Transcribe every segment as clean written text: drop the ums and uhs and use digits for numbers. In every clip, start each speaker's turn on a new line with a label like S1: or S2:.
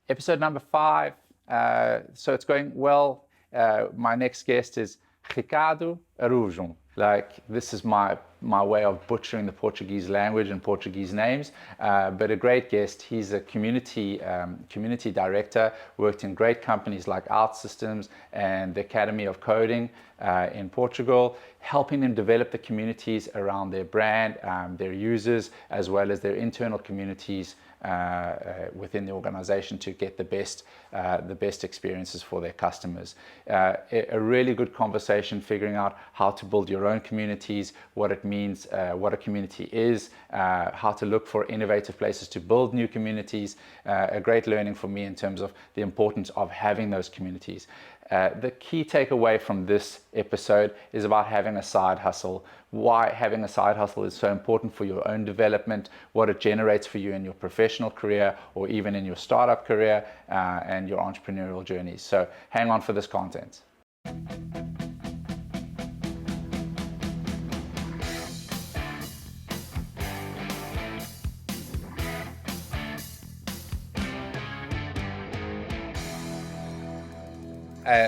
S1: Episode number 5. So it's going well. My next guest is Ricardo Araujo. This is my way of butchering the Portuguese language and Portuguese names, but a great guest. He's a community director, worked in great companies like OutSystems and the Academy of Coding in Portugal, helping them develop the communities around their brand, their users, as well as their internal communities within the organization to get the best experiences for their customers. A really good conversation figuring out how to build your own communities, what it means, what a community is, how to look for innovative places to build new communities. A great learning for me in terms of the importance of having those communities. The key takeaway from this episode is about having a side hustle, why having a side hustle is so important for your own development, what it generates for you in your professional career or even in your startup career and your entrepreneurial journeys. So hang on for this content.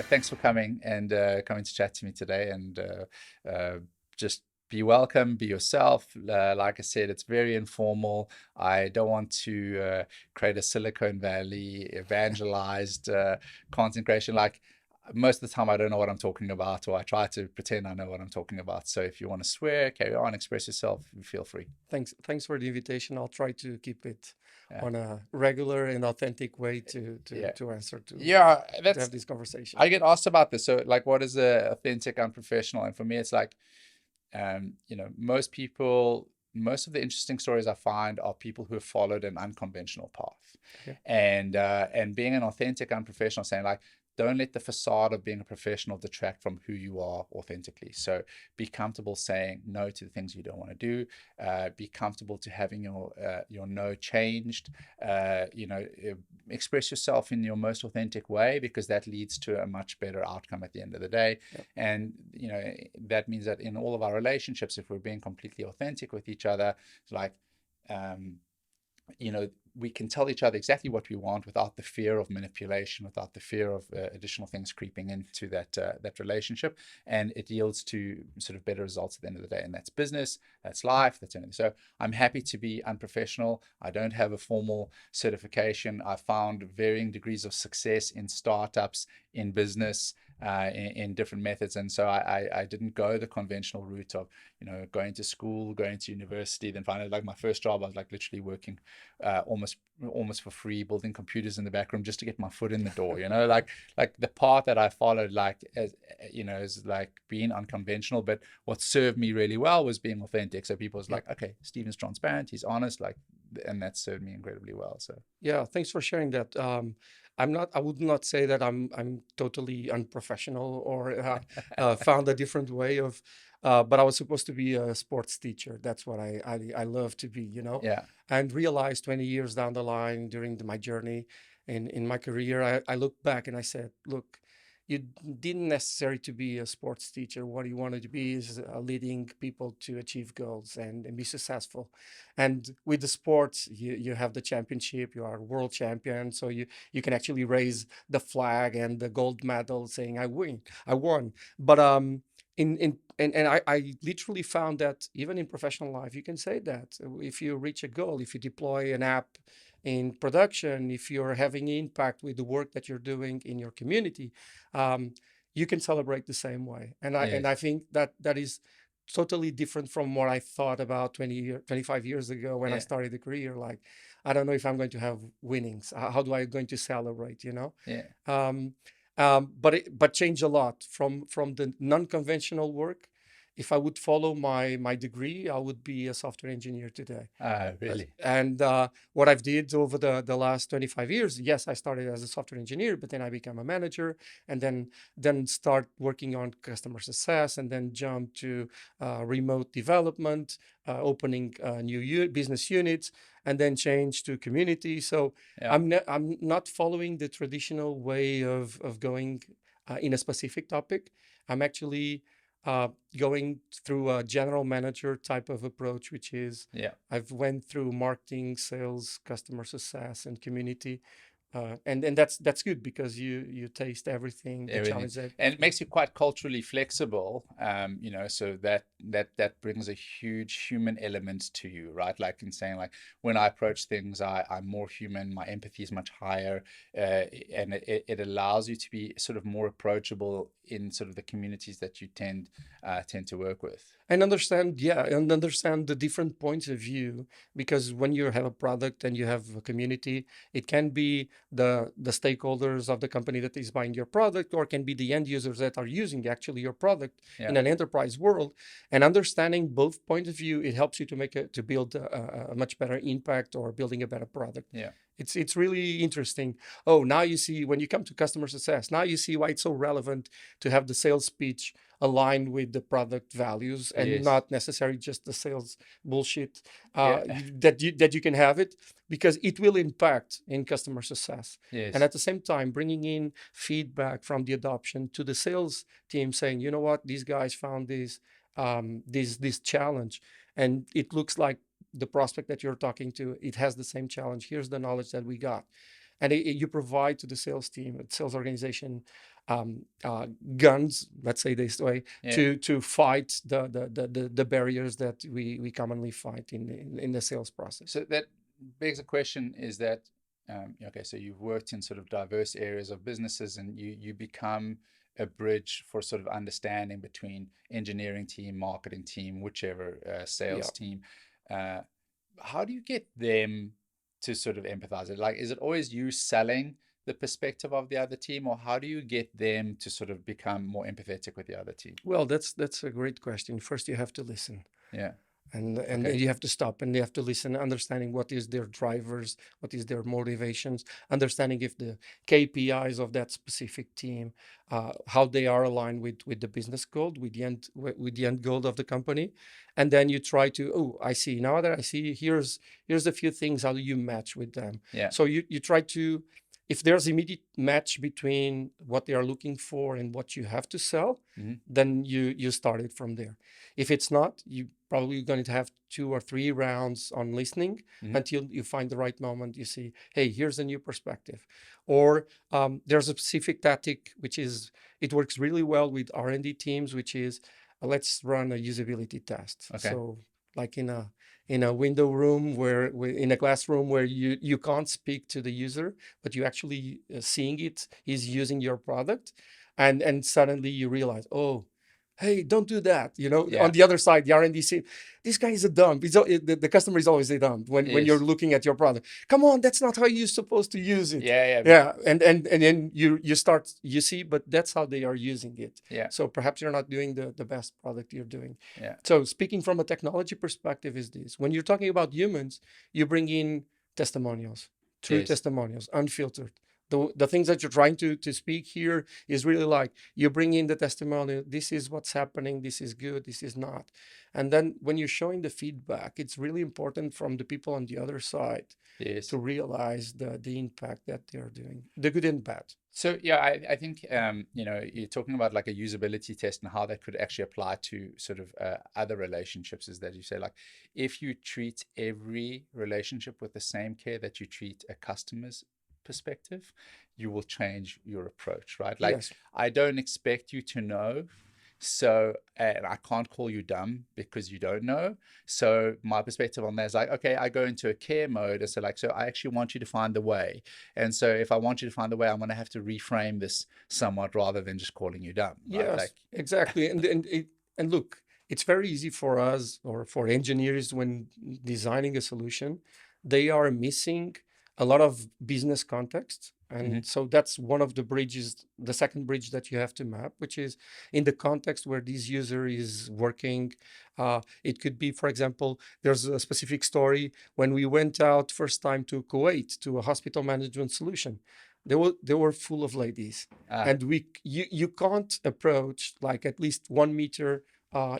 S1: Thanks for coming to chat to me today, and just be welcome, be yourself. Like I said, it's very informal. I don't want to create a Silicon Valley evangelized content creation. Like most of the time I don't know what I'm talking about, or I try to pretend I know what I'm talking about. So if you want to swear, carry on, express yourself, feel free.
S2: Thanks for the invitation. I'll try to keep it on a regular and authentic way to answer to have this conversation.
S1: I get asked about this. So like, what is authentic, unprofessional? And for me, it's like, most of the interesting stories I find are people who have followed an unconventional path.
S2: Okay.
S1: And being an authentic, unprofessional, saying like, don't let the facade of being a professional detract from who you are authentically. So be comfortable saying no to the things you don't want to do. Be comfortable to having your no changed. Express yourself in your most authentic way, because that leads to a much better outcome at the end of the day.
S2: Yep.
S1: And that means that in all of our relationships, if we're being completely authentic with each other, it's like we can tell each other exactly what we want without the fear of manipulation, without the fear of additional things creeping into that relationship, and it yields to sort of better results at the end of the day. And that's business, that's life, that's anything. So I'm happy to be unprofessional. I don't have a formal certification. I found varying degrees of success in startups, in business, in different methods, and so I didn't go the conventional route of going to school, going to university, then finally, like my first job, I was like literally working almost for free, building computers in the back room just to get my foot in the door. Like the path that I followed, is like being unconventional, but what served me really well was being authentic. So people was like, okay, Steven's transparent, he's honest, and that served me incredibly well. So
S2: yeah, thanks for sharing that. I would not say that I'm totally unprofessional or found a different way of, but I was supposed to be a sports teacher. That's what I love to be,
S1: Yeah.
S2: And realized 20 years down the line during my journey in my career, I looked back and I said, look, you didn't necessarily to be a sports teacher. What you wanted to be is leading people to achieve goals and be successful. And with the sports, you have the championship, you are world champion. So you can actually raise the flag and the gold medal saying, I won. But I literally found that even in professional life, you can say that if you reach a goal, if you deploy an app in production, if you're having impact with the work that you're doing in your community, you can celebrate the same way. And I think that is totally different from what I thought about 25 years ago when I started the career. Like, I don't know if I'm going to have winnings. How do I going to celebrate? But change a lot from the non-conventional work. If I would follow my degree, I would be a software engineer today.
S1: Really?
S2: And what I've did over the last 25 years, yes, I started as a software engineer, but then I became a manager, and then start working on customer success, and then jump to remote development, opening new business units, and then change to community. So
S1: Yeah.
S2: I'm not following the traditional way of going in a specific topic. I'm actually going through a general manager type of approach, which is I've went through marketing, sales, customer success, and community And that's good because you taste everything, the
S1: Everything,
S2: challenge that.
S1: and it makes you quite culturally flexible, so that brings a huge human element to you, right? Like in saying, like, when I approach things, I'm more human, my empathy is much higher, and it allows you to be sort of more approachable in sort of the communities that you tend to work with.
S2: And understand the different points of view, because when you have a product and you have a community, it can be the stakeholders of the company that is buying your product, or can be the end users that are using actually your product
S1: Yeah.
S2: in an enterprise world. And understanding both points of view, it helps you to build a much better impact, or building a better product.
S1: Yeah.
S2: It's really interesting. Oh, now you see, when you come to customer success, now you see why it's so relevant to have the sales speech aligned with the product values, and
S1: Yes.
S2: not necessarily just the sales bullshit,
S1: Yeah.
S2: that you can have it, because it will impact in customer success.
S1: Yes.
S2: And at the same time, bringing in feedback from the adoption to the sales team, saying, you know what, these guys found this challenge, and it looks like the prospect that you're talking to, it has the same challenge. Here's the knowledge that we got. And you provide to the sales team, the sales organization, guns, let's say this way,
S1: Yeah.
S2: to fight the barriers that we commonly fight in the sales process.
S1: So that begs a question: is that okay? So you've worked in sort of diverse areas of businesses, and you become a bridge for sort of understanding between engineering team, marketing team, whichever sales
S2: Yeah.
S1: team. Uh, how do you get them to sort of empathize? Like, is it always you selling the perspective of the other team, or how do you get them to sort of become more empathetic with the other team?
S2: Well, that's a great question. First, you have to listen.
S1: Yeah.
S2: And
S1: Okay.
S2: you have to stop, and you have to listen, understanding what is their drivers, what is their motivations, understanding if the KPIs of that specific team, how they are aligned with the business goal, with the end goal of the company. And then you try to, oh, I see, now that I see, here's a few things, how do you match with them?
S1: Yeah.
S2: So you try to, if there's immediate match between what they are looking for and what you have to sell, then you start it from there. If it's not, you probably going to have 2 or 3 rounds on listening until you find the right moment. You see, hey, here's a new perspective. Or there's a specific tactic, which is, it works really well with R&D teams, which is, let's run a usability test.
S1: Okay.
S2: So like in a window room, where in a classroom, where you can't speak to the user, but you actually seeing it, he's using your product, and suddenly you realize, oh, hey, don't do that.
S1: Yeah.
S2: On the other side, the R&D team, this guy is a dump. The customer is always a dump when
S1: Yes.
S2: you're looking at your product. Come on, that's not how you're supposed to use it.
S1: Yeah.
S2: Yeah, and then you start, you see, but that's how they are using it.
S1: Yeah.
S2: So perhaps you're not doing the best product you're doing.
S1: Yeah.
S2: So speaking from a technology perspective is this: when you're talking about humans, you bring in testimonials, true
S1: Yes.
S2: testimonials, unfiltered. The things that you're trying to speak here is really like, you bring in the testimonial, this is what's happening, this is good, this is not. And then when you're showing the feedback, it's really important from the people on the other side
S1: Yes.
S2: to realize the impact that they're doing, the good and bad.
S1: So yeah, I think you're talking about like a usability test and how that could actually apply to sort of other relationships. Is that you say, like, if you treat every relationship with the same care that you treat a customer's perspective, you will change your approach, right? Like,
S2: Yes.
S1: I don't expect you to know, so and I can't call you dumb because you don't know. So my perspective on that is like, okay, I go into a care mode, and so like, so I actually want you to find the way. And so if I want you to find the way, I'm going to have to reframe this somewhat, rather than just calling you dumb. Right?
S2: Yes,
S1: Like,
S2: exactly. And look, it's very easy for us, or for engineers, when designing a solution, they are missing a lot of business context. And so that's one of the bridges, the second bridge that you have to map, which is in the context where this user is working. It could be, for example, there's a specific story when we went out first time to Kuwait to a hospital management solution. They were full of ladies, and you can't approach, like, at least 1 meter.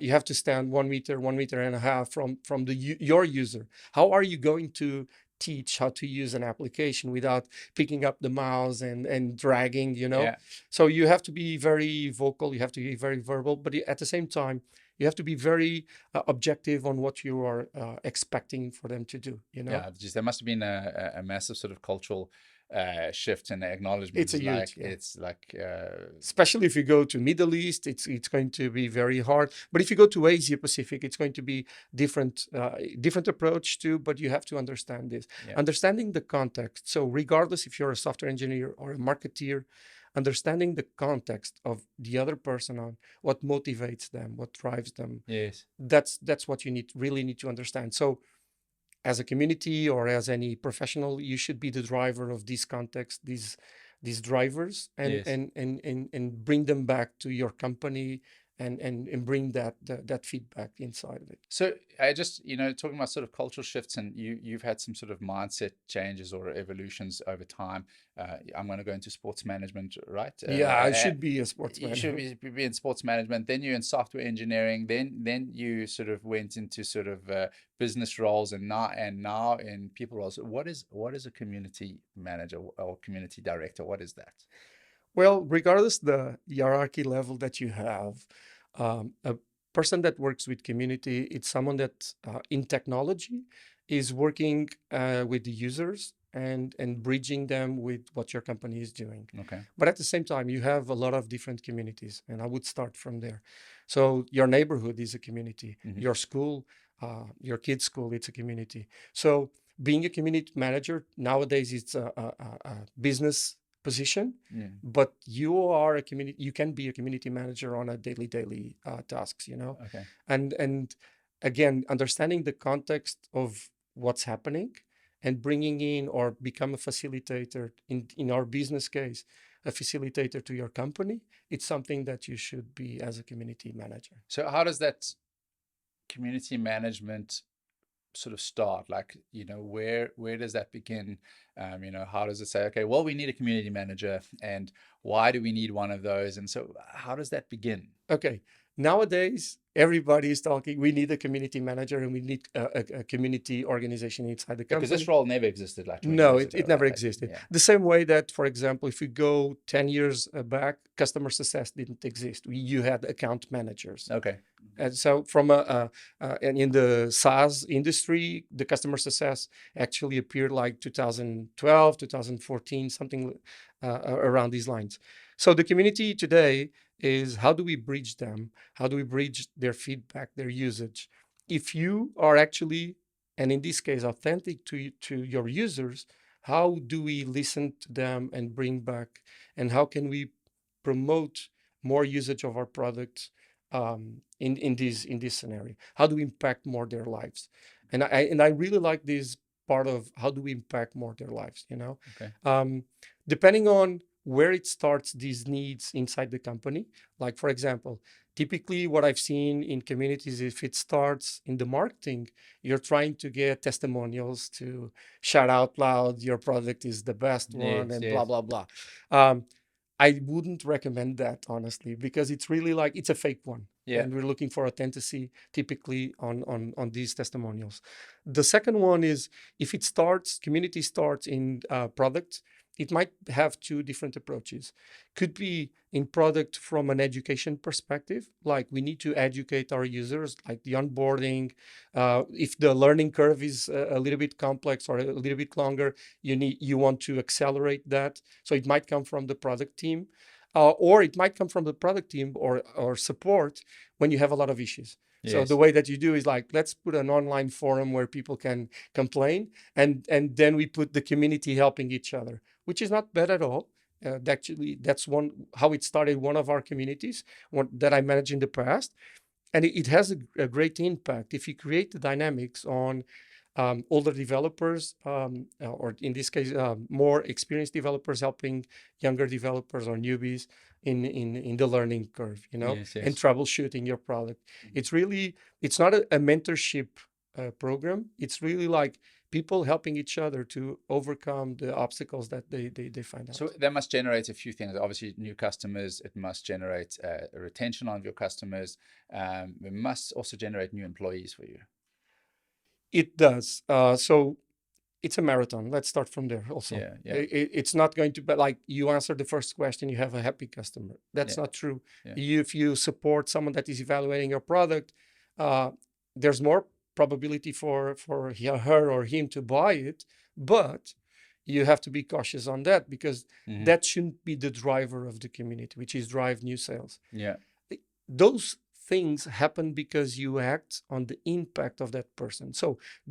S2: You have to stand 1 meter and a half from your user. How are you going to teach how to use an application without picking up the mouse and dragging?
S1: yeah.
S2: So you have to be very vocal, you have to be very verbal, but at the same time, you have to be very objective on what you are expecting for them to do.
S1: Yeah, just there must have been a massive sort of cultural shift and
S2: It's
S1: acknowledgement.
S2: a huge,
S1: It's like
S2: especially if you go to Middle East, it's going to be very hard. But if you go to Asia Pacific, it's going to be different approach too. But you have to understand this, understanding the context. So regardless if you're a software engineer or a marketeer, understanding the context of the other person, on what motivates them, what drives them.
S1: Yes.
S2: That's what you really need to understand. So as a community or as any professional, you should be the driver of this context, these drivers, and
S1: Yes.
S2: and bring them back to your company, and bring that feedback inside of it.
S1: So I just, talking about sort of cultural shifts, and you've had some sort of mindset changes or evolutions over time. I'm going to go into sports management, right?
S2: Yeah, I should be a sportsman.
S1: You should be in sports management. Then you're in software engineering. Then you sort of went into sort of business roles, and now in people roles. What is a community manager or community director? What is that?
S2: Well, regardless the hierarchy level that you have, a person that works with community, it's someone that in technology is working with the users and bridging them with what your company is doing.
S1: Okay.
S2: But at the same time, you have a lot of different communities, and I would start from there. So your neighborhood is a community.
S1: Mm-hmm.
S2: Your school, your kid's school, it's a community. So being a community manager nowadays, it's a business position, but you can be a community manager on a daily tasks,
S1: Okay.
S2: And again, understanding the context of what's happening and bringing in or become a facilitator in our business case, a facilitator to your company, it's something that you should be as a community manager.
S1: So how does that community management sort of start? Like, where does that begin? How does it say, okay, well, we need a community manager, and why do we need one of those? And so how does that begin?
S2: Okay. Nowadays, everybody is talking, we need a community manager and we need a community organization inside the company.
S1: Because this role never existed like 20
S2: No,
S1: years ago,
S2: it never
S1: right?
S2: existed. The same way that, for example, if you go 10 years back, customer success didn't exist. You had account managers.
S1: Okay.
S2: And so and in the SaaS industry, the customer success actually appeared like 2012, 2014, something around these lines. So the community today is, how do we bridge them? How do we bridge their feedback, their usage? If you are actually, and in this case, authentic to your users, how do we listen to them and bring back? And how can we promote more usage of our products in this scenario? How do we impact more their lives? And I really like this part of how do we impact more their lives,
S1: Okay.
S2: Depending on where it starts, these needs inside the company. Like, for example, typically what I've seen in communities, if it starts in the marketing, you're trying to get testimonials to shout out loud, your product is the best one, and blah, blah, blah. I wouldn't recommend that, honestly, because it's really like, it's a fake one.
S1: Yeah.
S2: And we're looking for authenticity typically on these testimonials. The second one is, if community starts in product, it might have two different approaches. Could be in product from an education perspective, like we need to educate our users, like the onboarding. If the learning curve is a little bit complex or a little bit longer, you want to accelerate that. So it might come from the product team, or it might come from the product team or support when you have a lot of issues. Yes. So the way that you do is like, let's put an online forum where people can complain, and then we put the community helping each other, which is not bad at all. Actually, that's how it started, one of our communities that I managed in the past. And it has a great impact if you create the dynamics on older developers, or in this case, more experienced developers helping younger developers or newbies in the learning curve,
S1: Yes.
S2: and troubleshooting your product. It's not a mentorship program. It's really like people helping each other to overcome the obstacles that they find out.
S1: So that must generate a few things. Obviously, new customers. It must generate a retention of your customers. It must also generate new employees for you.
S2: It does. So it's a marathon. Let's start from there also.
S1: Yeah.
S2: It's not going to be like you answer the first question, you have a happy customer. That's not true. Yeah. If you support someone that is evaluating your product, there's more probability for her or him to buy it. But you have to be cautious on that, because
S1: Mhm.
S2: that shouldn't be the driver of the community, which is drive new sales.
S1: Yeah.
S2: Those things happen because you act on the impact of that person. So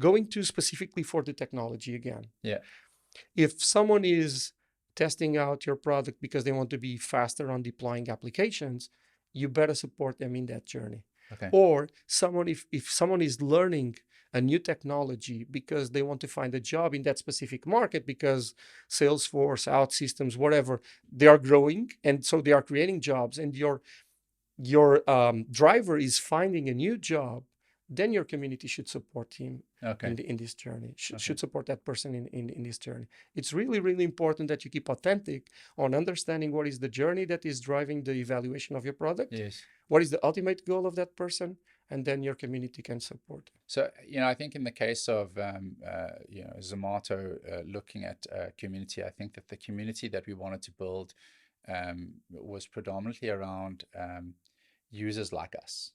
S2: going to specifically for the technology again,
S1: Yeah.
S2: if someone is testing out your product because they want to be faster on deploying applications, you better support them in that journey.
S1: Okay.
S2: Or someone, if someone is learning a new technology because they want to find a job in that specific market, because Salesforce, OutSystems, whatever, they are growing, and so they are creating jobs, and your driver is finding a new job, then your community should support him
S1: Okay.
S2: in this journey,
S1: Okay.
S2: should support that person in this journey. It's really, really important that you keep authentic on understanding what is the journey that is driving the evaluation of your product,
S1: Yes.
S2: what is the ultimate goal of that person, and then your community can support.
S1: So, I think in the case of, Zomato, looking at community, I think that the community that we wanted to build was predominantly around users like us.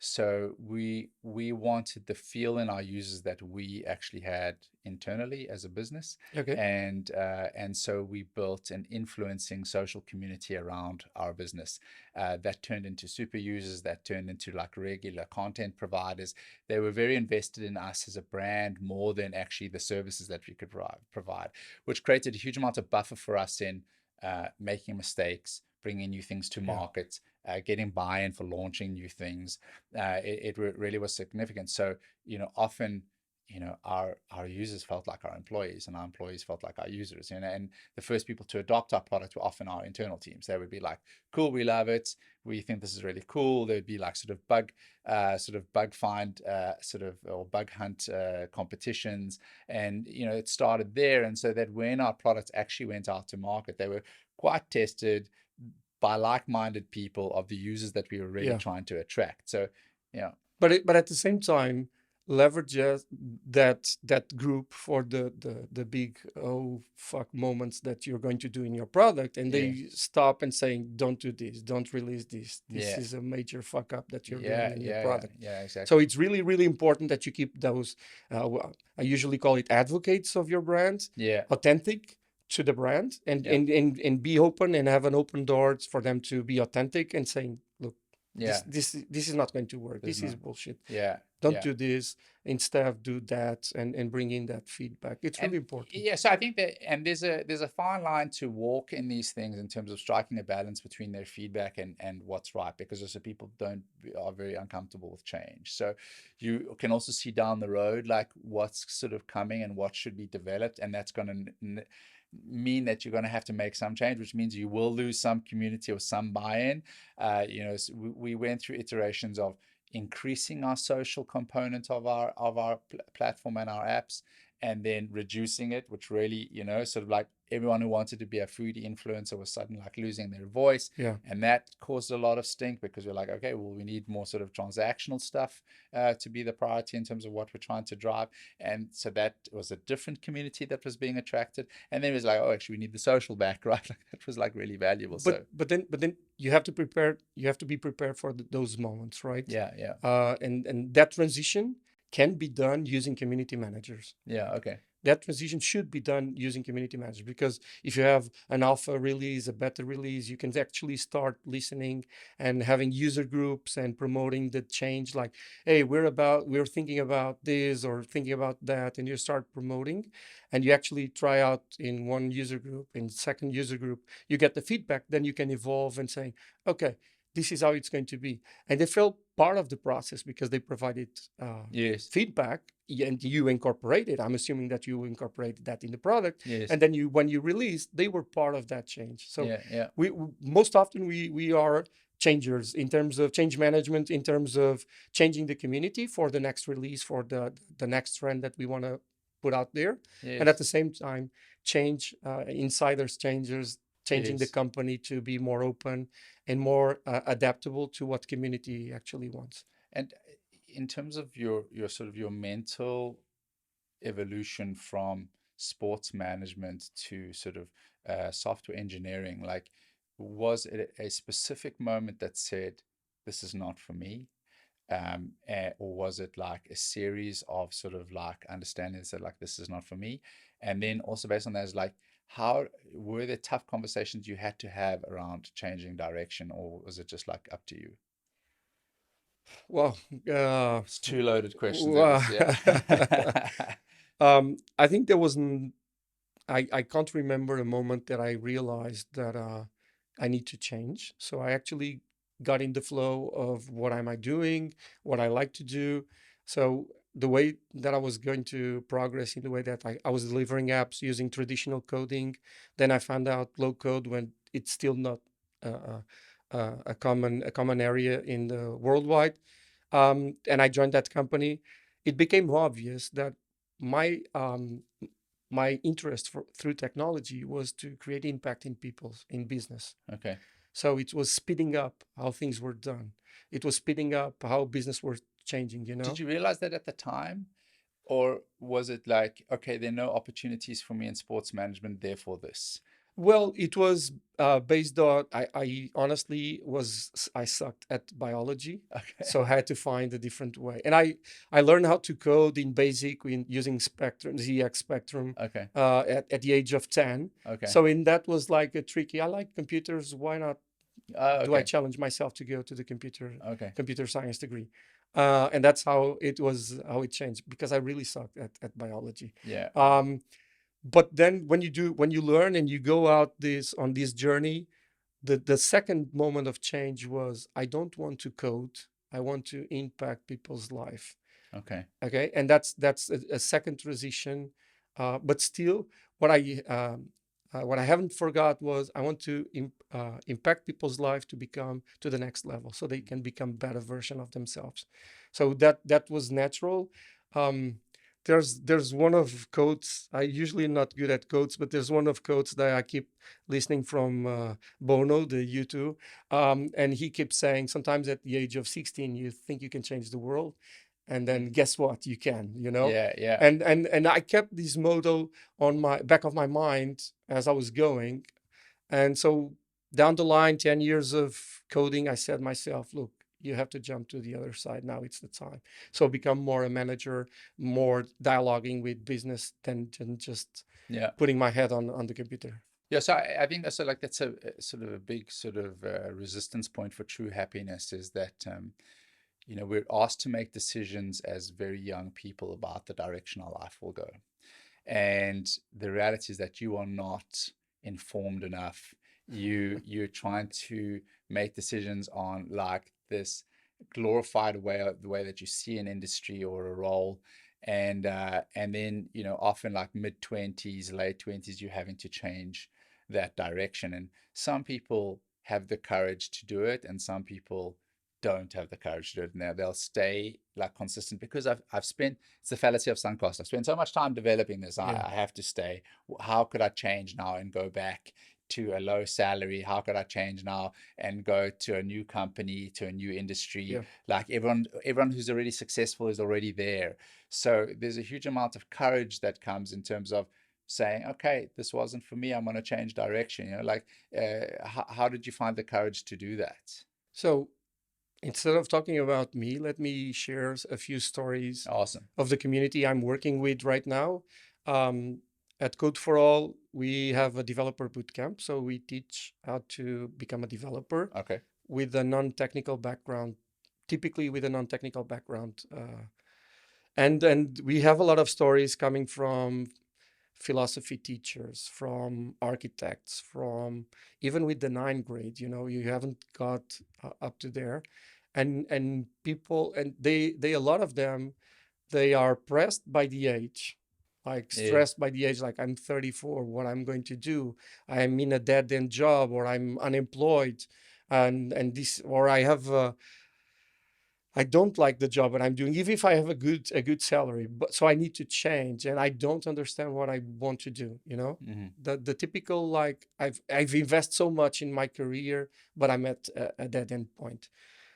S1: So we wanted the feel in our users that we actually had internally as a business,
S2: Okay.
S1: and so we built an influencing social community around our business that turned into super users, that turned into like regular content providers. They were very invested in us as a brand more than actually the services that we could provide, which created a huge amount of buffer for us in making mistakes, bringing new things to
S2: Yeah.
S1: market, getting buy-in for launching new things. It really was significant. So, often, our users felt like our employees, and our employees felt like our users. And the first people to adopt our product were often our internal teams. They would be like, "Cool, we love it. We think this is really cool." There'd be like sort of bug find, or bug hunt competitions, and it started there. And so that when our products actually went out to market, they were quite tested by like-minded people of the users that we were really
S2: Yeah.
S1: trying to attract. So, yeah.
S2: But at the same time, leverage that group for the big oh fuck moments that you're going to do in your product, and
S1: Yeah.
S2: they stop and saying, don't do this, don't release this, this
S1: Yeah.
S2: is a major fuck up that you're
S1: Yeah,
S2: doing in your
S1: yeah,
S2: product.
S1: yeah, exactly.
S2: So it's really, really important that you keep those I usually call it advocates of your brand,
S1: Yeah,
S2: authentic to the brand, and
S1: Yeah.
S2: and be open and have an open door for them to be authentic and saying, look,
S1: yeah.
S2: this is not going to work.
S1: There's
S2: This is
S1: no,
S2: bullshit.
S1: yeah,
S2: Don't
S1: yeah.
S2: do this. Instead, do that, and bring in that feedback. It's
S1: And
S2: really important.
S1: yeah, so I think that, and there's a fine line to walk in these things in terms of striking a balance between their feedback and what's right, because also people are very uncomfortable with change. So you can also see down the road like what's sort of coming and what should be developed, and that's going to mean that you're going to have to make some change, which means you will lose some community or some buy-in. So we went through iterations of increasing our social component of our platform and our apps, and then reducing it, which really, sort of like everyone who wanted to be a foodie influencer was suddenly like losing their voice.
S2: Yeah.
S1: And that caused a lot of stink, because we're like, okay, well, we need more sort of transactional stuff to be the priority in terms of what we're trying to drive. And so that was a different community that was being attracted. And then it was like, oh, actually, we need the social back, right? Like, that was like really valuable.
S2: But then you have to prepare. You have to be prepared for those moments, right?
S1: Yeah, yeah.
S2: And that transition can be done using community managers.
S1: Yeah, okay.
S2: That transition should be done using community managers, because if you have an alpha release, a beta release, you can actually start listening and having user groups and promoting the change. Like, hey, we're thinking about this or thinking about that, and you start promoting, and you actually try out in one user group, in second user group, you get the feedback, then you can evolve and say, okay, this is how it's going to be. And they felt part of the process because they provided
S1: Yes.
S2: feedback, and you incorporate it. I'm assuming that you incorporated that in the product.
S1: Yes.
S2: And then when you release, they were part of that change. So
S1: yeah.
S2: we most often we are changers in terms of change management, in terms of changing the community for the next release, for the next trend that we want to put out there.
S1: Yes.
S2: And at the same time, change insiders, changers, changing the
S1: Yes.
S2: company to be more open and more adaptable to what community actually wants.
S1: And in terms of your sort of your mental evolution from sports management to sort of software engineering, like, was it a specific moment that said, this is not for me? or was it like a series of sort of like understandings that like this is not for me? And then also based on that is like, how were there tough conversations you had to have around changing direction, or was it just like up to you?
S2: Well,
S1: It's two loaded questions. It
S2: well,
S1: was, yeah.
S2: I think there was I can't remember a moment that I realized that I need to change. So I actually got in the flow of what am I doing, what I like to do. So the way that I was going to progress in the way that I was delivering apps using traditional coding, then I found out low code when it's still not uh, a common area in the worldwide. And I joined that company. It became obvious that my my interest through technology was to create impact in people's in business.
S1: Okay.
S2: So it was speeding up how things were done. It was speeding up how business was changing.
S1: Did you realize that at the time? Or was it like, okay, there are no opportunities for me in sports management, therefore this?
S2: Well, it was based on I honestly I sucked at biology,
S1: Okay.
S2: so I had to find a different way. And I learned how to code in BASIC using Spectrum, ZX Spectrum,
S1: Okay.
S2: at the age of 10.
S1: Okay.
S2: So in that was like a tricky. I like computers. Why not do I
S1: Okay.
S2: challenge myself to go to the
S1: Okay.
S2: computer science degree? And that's how it changed because I really sucked at biology.
S1: Yeah.
S2: Um, but then when you learn and you go out on this journey, the second moment of change was I don't want to code. I want to impact people's life.
S1: Okay.
S2: Okay, and that's a second transition. But still, what I haven't forgot was I want to impact people's life to become to the next level, so they can become better version of themselves. So that was natural. Um, there's one of quotes. I usually not good at quotes, but there's one of quotes that I keep listening from Bono, the U2, and he keeps saying sometimes at the age of 16 you think you can change the world, and then guess what, you can.
S1: Yeah. Yeah.
S2: And I kept this motto on my back of my mind as I was going. And so down the line, 10 years of coding, I said myself, look, you have to jump to the other side. Now it's the time. So become more a manager, more dialoguing with business than just
S1: Yeah.
S2: putting my head on the computer.
S1: Yeah, so I think that's that's a sort of a big sort of resistance point for true happiness is that we're asked to make decisions as very young people about the direction our life will go. And the reality is that you are not informed enough. You're trying to make decisions on like this glorified way of the way that you see an industry or a role. And then, often like mid-20s, late 20s, you're having to change that direction. And some people have the courage to do it, and some people don't have the courage to do it. Now they'll stay like consistent because I've spent, it's the fallacy of sunk cost. I've spent so much time developing this.
S2: Yeah.
S1: I have to stay. How could I change now and go back to a low salary? How could I change now and go to a new company, to a new industry?
S2: Yeah.
S1: Like everyone who's already successful is already there. So there's a huge amount of courage that comes in terms of saying, okay, this wasn't for me. I'm going to change direction. How did you find the courage to do that?
S2: So instead of talking about me, let me share a few stories
S1: Awesome.
S2: of the community I'm working with right now. Um, at Code for All, we have a developer bootcamp. So we teach how to become a developer
S1: Okay.
S2: with a non-technical background, typically with a non-technical background. And we have a lot of stories coming from philosophy teachers, from architects, from even with the ninth grade, you haven't got up to there. And people, and they a lot of them, they are pressed by the age, like
S1: Yeah.
S2: stressed by the age, like I'm 34, what I'm going to do? I'm in a dead end job, or I'm unemployed, and this, or I don't like the job that I'm doing, even if I have a good salary. But so I need to change, and I don't understand what I want to do.
S1: Mm-hmm.
S2: The typical, like I've invested so much in my career, but I'm at a dead end point.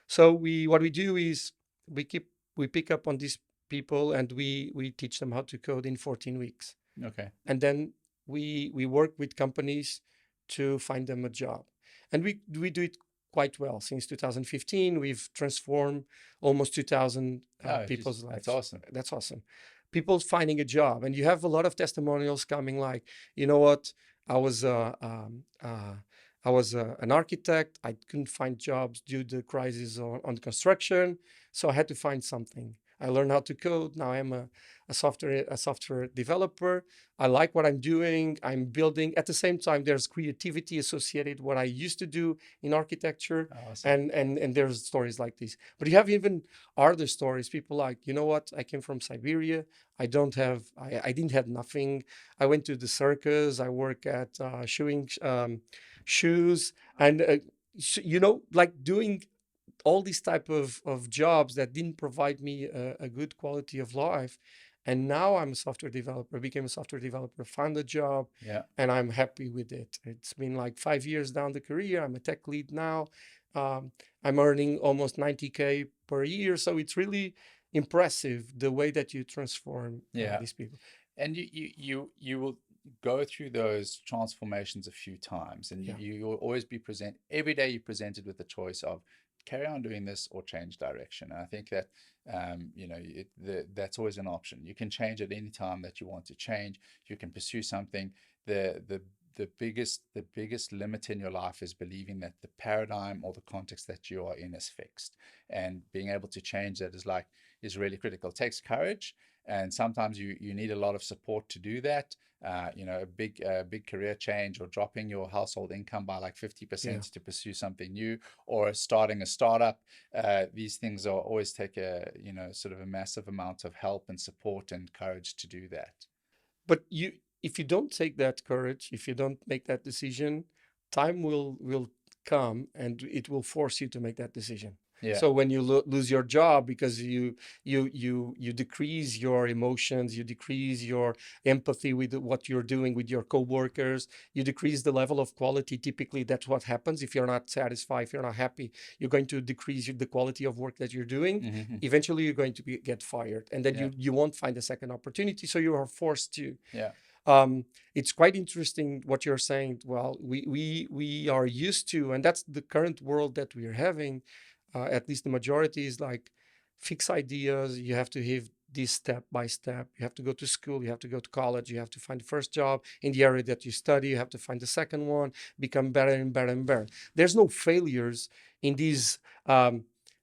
S2: So what we do is we pick up on these people, and we teach them how to code in 14 weeks,
S1: Okay.
S2: and then we work with companies to find them a job, and we do it quite well. Since 2015, we've transformed almost 2,000
S1: Oh,
S2: people's
S1: that's
S2: lives.
S1: awesome.
S2: That's awesome. People finding a job, and you have a lot of testimonials coming. Like, you know what? I was an architect. I couldn't find jobs due to the crisis on construction, so I had to find something. I learned how to code. Now I'm a software developer. I like what I'm doing. I'm building. At the same time, there's creativity associated with what I used to do in architecture,
S1: Awesome.
S2: and there's stories like this. But you have even other stories. People like, you know what? I came from Siberia. I didn't have nothing. I went to the circus. I work at shoeing shoes, and like doing all these type of jobs that didn't provide me a good quality of life. And now I'm a software developer, became a software developer, found a job,
S1: Yeah.
S2: and I'm happy with it. It's been like 5 years down the career. I'm a tech lead now. I'm earning almost 90K per year. So it's really impressive the way that you transform
S1: Yeah.
S2: these people.
S1: And you will go through those transformations a few times, and
S2: Yeah.
S1: you will always be every day you're presented with the choice of carry on doing this or change direction. And I think that that's always an option. You can change at any time that you want to change. You can pursue something. The biggest limit in your life is believing that the paradigm or the context that you are in is fixed, and being able to change that is really critical. It takes courage, and sometimes you need a lot of support to do that. A big career change, or dropping your household income by like 50% to pursue something new, or starting a startup. These things are always take a sort of a massive amount of help and support and courage to do that.
S2: But if you don't take that courage, if you don't make that decision, time will come and it will force you to make that decision.
S1: Yeah.
S2: So when you lose your job because you decrease your emotions, you decrease your empathy with what you're doing with your coworkers, you decrease the level of quality. Typically, that's what happens. If you're not satisfied, if you're not happy, you're going to decrease the quality of work that you're doing.
S1: Mm-hmm.
S2: Eventually, you're going to get fired, and then you won't find a second opportunity. So you are forced to.
S1: Yeah.
S2: It's quite interesting what you're saying. Well, we are used to, and that's the current world that we are having. At least the majority is like fixed ideas. You have to have this step by step. You have to go to school. You have to go to college. You have to find the first job in the area that you study. You have to find the second one. Become better and better and better. There's no failures in these.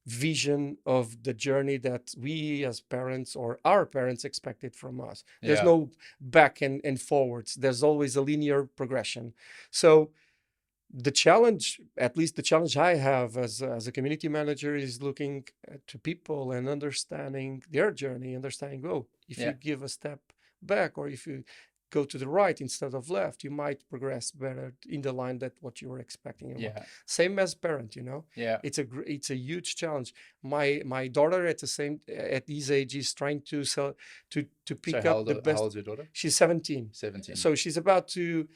S2: Vision of the journey that we as parents or our parents expected from us. There's no back and forwards. There's always a linear progression. So the challenge, at least the challenge I have as a community manager, is looking to people and understanding their journey, understanding, if you give a step back, or if you go to the right instead of left, you might progress better in the line that what you were expecting. Same as parent, it's a huge challenge. My daughter at this age is trying to pick up the best.
S1: How old's your daughter?
S2: She's 17.
S1: 17.
S2: So she's about to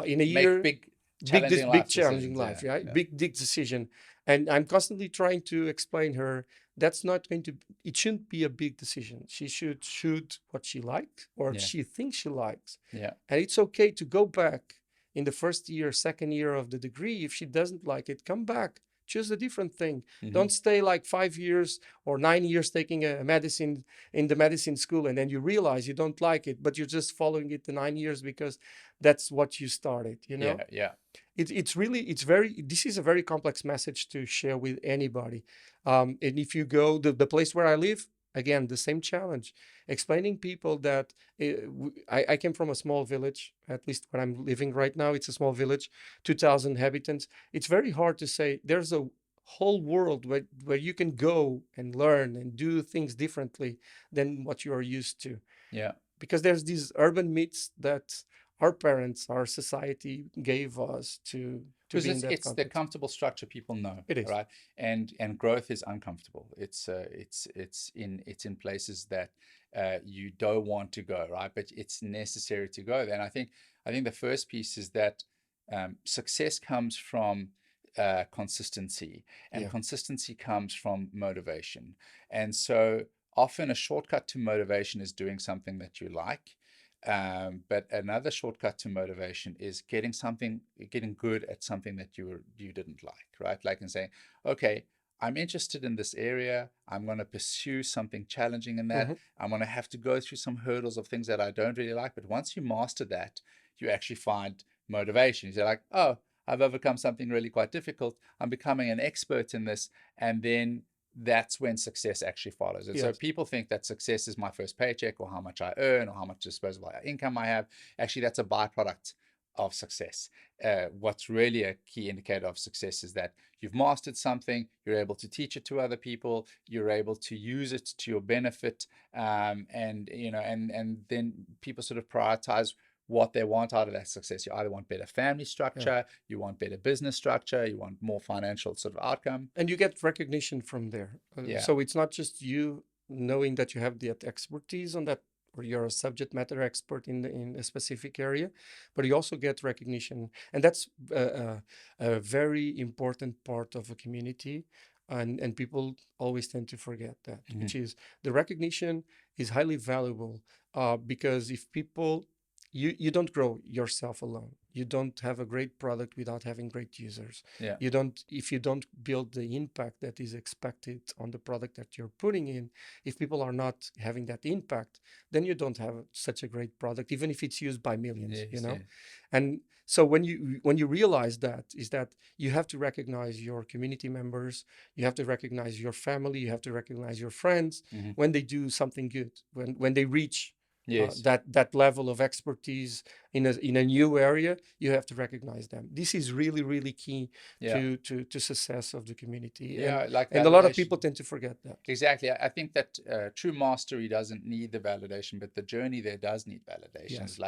S2: in a year
S1: big
S2: challenging life, right? Big decision. And I'm constantly trying to explain her that's not going to, it shouldn't be a big decision. She should shoot what she likes or she thinks she likes.
S1: Yeah.
S2: And it's okay to go back in the first year, second year of the degree. If she doesn't like it, come back. Choose a different thing. Mm-hmm. Don't stay like 5 years or 9 years taking a medicine in the medicine school, and then you realize you don't like it, but you're just following it the 9 years because that's what you started.
S1: Yeah.
S2: This is a very complex message to share with anybody. And if you go the place where I live, again, the same challenge, explaining people that I came from a small village. At least where I'm living right now, it's a small village, 2,000 inhabitants. It's very hard to say there's a whole world where you can go and learn and do things differently than what you are used to.
S1: Yeah.
S2: Because there's these urban myths that our parents, our society gave us to be in that
S1: it's the comfortable structure people know.
S2: It is,
S1: right, and growth is uncomfortable. It's in places that you don't want to go, right? But it's necessary to go there. And I think the first piece is that success comes from consistency, and consistency comes from motivation. And so often a shortcut to motivation is doing something that you like. But another shortcut to motivation is getting good at something that you didn't like, right? Like in saying, okay, I'm interested in this area. I'm going to pursue something challenging in that.
S2: Hmm.
S1: I'm going to have to go through some hurdles of things that I don't really like. But once you master that, you actually find motivation. You're like, oh, I've overcome something really quite difficult. I'm becoming an expert in this. And then that's when success actually follows. And so
S2: Yes.
S1: people think that success is my first paycheck or how much I earn or how much disposable income I have. Actually, that's a byproduct of success. What's really a key indicator of success is that you've mastered something, you're able to teach it to other people, you're able to use it to your benefit, and then people sort of prioritize what they want out of that success. You either want better family
S2: Yeah.
S1: structure, you want better business structure, you want more financial sort of outcome.
S2: And you get recognition from there.
S1: Yeah.
S2: So it's not just you knowing that you have that expertise on that, or you're a subject matter expert in a specific area, but you also get recognition, and that's a very important part of a community. And people always tend to forget that, which is the recognition is highly valuable, because if people, you don't grow yourself alone. You don't have a great product without having great users.
S1: Yeah.
S2: If you don't build the impact that is expected on the product that you're putting in, if people are not having that impact, then you don't have such a great product, even if it's used by millions.
S1: Yes, yes.
S2: And so when you realize that, is that you have to recognize your community members, you have to recognize your family, you have to recognize your friends when they do something good, when they reach
S1: Yes.
S2: that level of expertise in a new area. You have to recognize them. This is really, really key
S1: Yeah.
S2: to success of the community.
S1: Yeah, like
S2: And a lot of
S1: validation.
S2: people tend to forget that.
S1: Exactly. I think that true mastery doesn't need the validation, but the journey there does need validation.
S2: Yes.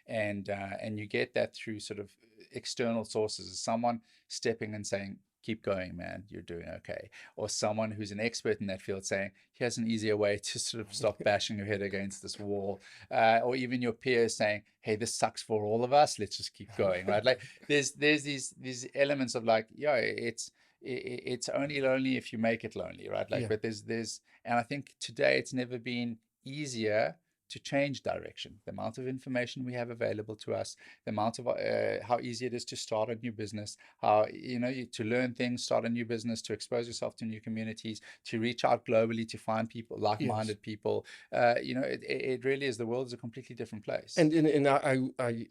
S1: And you get that through sort of external sources. Someone stepping and saying, "Keep going, man. You're doing okay." Or someone who's an expert in that field saying, "Here's an easier way to sort of stop bashing your head against this wall." Or even your peers saying, "Hey, this sucks for all of us. Let's just keep going." Right? Like there's these elements of like, yeah, it's only lonely if you make it lonely, right? Like,
S2: Yeah.
S1: but and I think today it's never been easier to change direction. The amount of information we have available to us, the amount of how easy it is to start a new business, how to learn things, start a new business, to expose yourself to new communities, to reach out globally, to find people, like-minded people. It really is. The world is a completely different place.
S2: And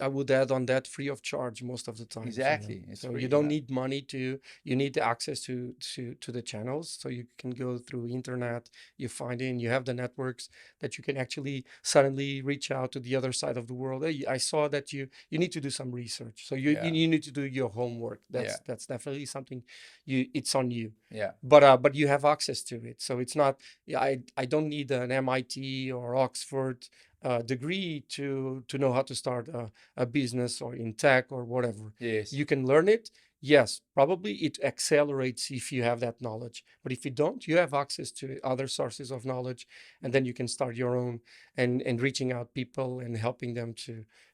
S2: I would add on that, free of charge most of the time.
S1: Exactly, it's
S2: So
S1: free.
S2: you don't need money you need the access to the channels. So you can go through internet, you find in, you have the networks that you can actually suddenly reach out to the other side of the world. Hey, I saw that you need to do some research. So you need to do your homework. That's definitely something it's on you.
S1: Yeah.
S2: But you have access to it. So it's not, I don't need an MIT or Oxford degree to know how to start a business or in tech or whatever.
S1: Yes.
S2: You can learn it. Yes, probably it accelerates if you have that knowledge. But if you don't, you have access to other sources of knowledge, and then you can start your own and reaching out people and helping them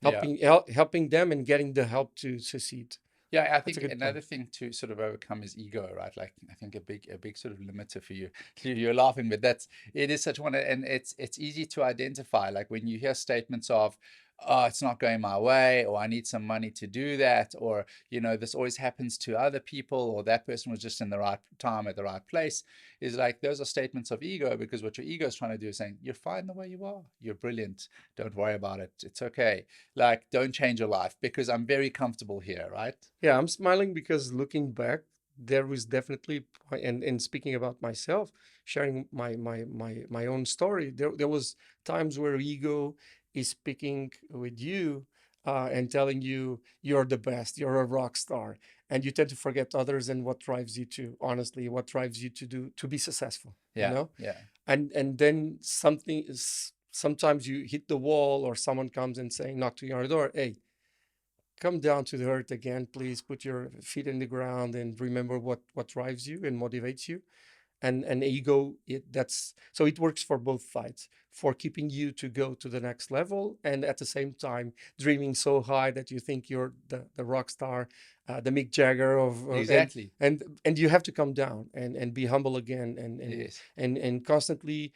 S2: helping them and getting the help to succeed.
S1: Yeah, I
S2: That's
S1: think
S2: a good
S1: another
S2: point.
S1: thing to sort of overcome is ego, right? Like I think a big sort of limiter for you. You're laughing, but it is such one, and it's easy to identify. Like when you hear statements of, "Oh, it's not going my way," or "I need some money to do that," or "This always happens to other people," or "That person was just in the right time at the right place," is like those are statements of ego, because what your ego is trying to do is saying, "You're fine the way you are. You're brilliant. Don't worry about it. It's okay. Like don't change your life because I'm very comfortable here," right?
S2: Yeah, I'm smiling because looking back, there was definitely, and speaking about myself, sharing my own story, there was times where ego is speaking with you, and telling you you're the best, you're a rock star, and you tend to forget others and what drives you to, honestly, what drives you to be successful,
S1: Yeah, yeah.
S2: and then something is, sometimes you hit the wall or someone comes and saying, knock to your door, hey, come down to the earth again, please. Put your feet in the ground and remember what drives you and motivates you. And ego, that's so it works for both sides, for keeping you to go to the next level, and at the same time dreaming so high that you think you're the rock star, the Mick Jagger of
S1: Exactly.
S2: And you have to come down and be humble again,
S1: Yes.
S2: and constantly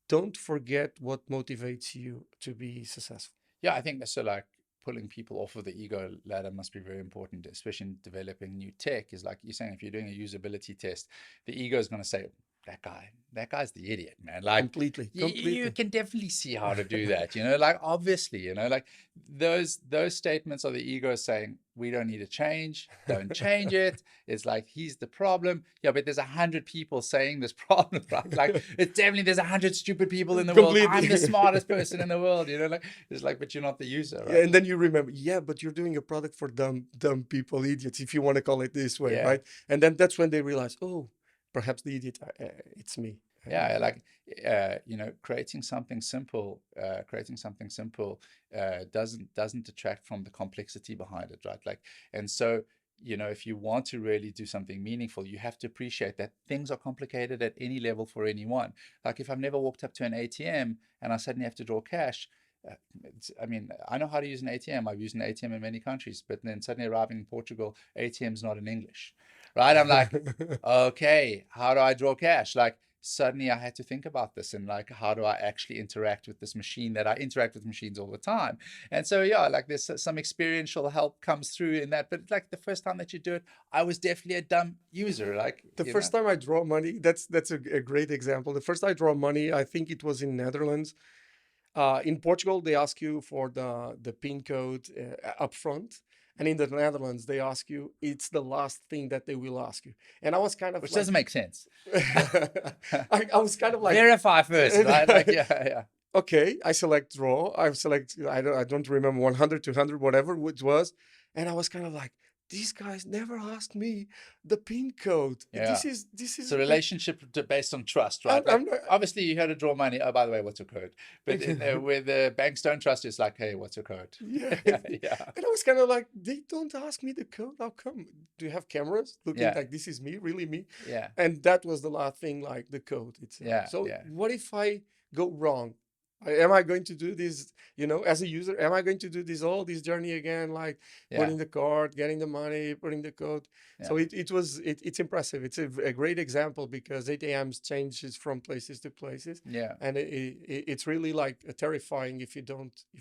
S2: don't forget what motivates you to be successful.
S1: Yeah, I think so. Like pulling people off of the ego ladder must be very important, especially in developing new tech. Is like you're saying, if you're doing a usability test, the ego is going to say, that guy's the idiot, man. Like
S2: Completely,
S1: you
S2: completely.
S1: can definitely see how to do that, like obviously, like those statements are the ego saying, we don't need to change, don't change it. It's like, he's the problem. Yeah, but there's 100 people saying this problem, right? Like it's definitely, there's 100 stupid people in the world. I'm the
S2: Completely.
S1: smartest person in the world, like it's like, but you're not the user,
S2: Yeah,
S1: right?
S2: and then you remember, yeah, but you're doing a product for dumb people, idiots, if you want to call it this way,
S1: Yeah.
S2: right? And then that's when they realize, oh, perhaps the idiot, it's me.
S1: Yeah, like creating something simple, doesn't detract from the complexity behind it, right? Like, and so if you want to really do something meaningful, you have to appreciate that things are complicated at any level for anyone. Like if I've never walked up to an ATM and I suddenly have to draw cash, I mean, I know how to use an ATM. I've used an ATM in many countries, but then suddenly arriving in Portugal, ATM's not in English, right? I'm like, okay, how do I draw cash? Like suddenly I had to think about this, and like, how do I actually interact with this machine that I interact with machines all the time? And so, yeah, like there's some experiential help comes through in that. But like the first time that you do it, I was definitely a dumb user. Like
S2: The first time I draw money, that's a great example. The first I draw money, I think it was in Netherlands. In Portugal, they ask you for the PIN code up front. And in the Netherlands, they ask you, it's the last thing that they will ask you. And I was kind of
S1: which
S2: like,
S1: doesn't make sense.
S2: I was kind of like,
S1: Verify first, right? Like, yeah.
S2: okay, I select draw. I select, I don't remember, 100, 200, whatever it was. And I was kind of like, these guys never asked me the PIN code.
S1: Yeah.
S2: This
S1: It's
S2: is
S1: a relationship based on trust, right? Like,
S2: I'm not,
S1: obviously, you had to draw money. Oh, by the way, what's your code? But where the banks don't trust, it's like, hey, what's your code?
S2: yeah.
S1: Yeah.
S2: And I was kind of like, they don't ask me the code. How come? Do you have cameras looking
S1: Yeah.
S2: like this is me, really me?
S1: Yeah.
S2: And that was the last thing, like the code itself.
S1: Yeah.
S2: So
S1: Yeah.
S2: what if I go wrong? Am I going to do this, as a user, am I going to do this journey again, like
S1: Yeah.
S2: putting the card, getting the money, putting the code? So
S1: Yeah.
S2: it's impressive. It's a great example because ATMs changes from places to places.
S1: Yeah.
S2: And it's really like terrifying if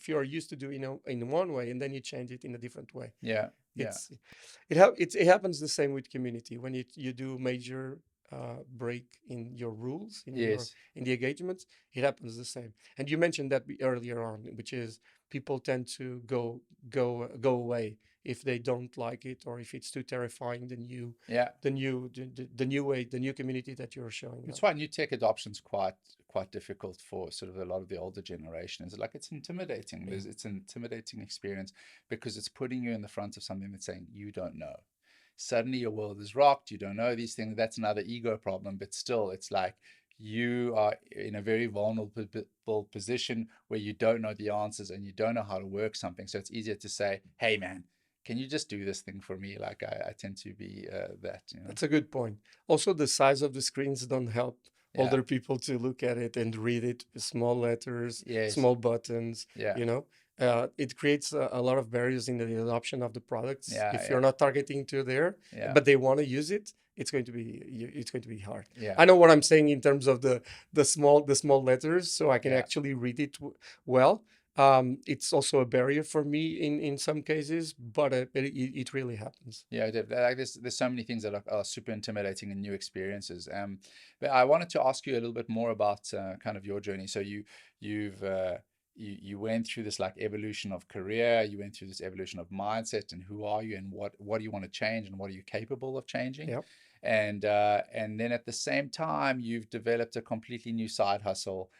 S2: you are used to doing in one way and then you change it in a different way.
S1: Yeah. Yeah.
S2: It happens the same with community when you do major break in your rules
S1: Yes.
S2: in the engagements. It happens the same. And you mentioned that earlier on, which is people tend to go away if they don't like it or if it's too terrifying.
S1: Yeah.
S2: The new way, the new community that you're showing.
S1: That's why new tech adoption's quite difficult for sort of a lot of the older generation. It's like, it's intimidating. It's an intimidating experience because it's putting you in the front of something that's saying you don't know. Suddenly your world is rocked. You don't know these things. That's another ego problem. But still, it's like you are in a very vulnerable position where you don't know the answers and you don't know how to work something. So it's easier to say, hey, man, can you just do this thing for me? Like I tend to be that.
S2: That's a good point. Also, the size of the screens don't help older people to look at it and read it. Small letters,
S1: Yes.
S2: small buttons.
S1: Yeah.
S2: It creates a lot of barriers in the adoption of the products.
S1: Yeah,
S2: If you're not targeting to there,
S1: Yeah.
S2: but they want to use it, it's going to be hard.
S1: Yeah.
S2: I know what I'm saying in terms of the small letters, so I can
S1: Yeah.
S2: actually read it well. It's also a barrier for me in some cases, but it really happens.
S1: Yeah, like there's so many things that are super intimidating and new experiences. But I wanted to ask you a little bit more about kind of your journey. So you went through this like evolution of career, you went through this evolution of mindset, and who are you, and what do you want to change, and what are you capable of changing?
S2: Yep.
S1: And then at the same time, you've developed a completely new side hustle.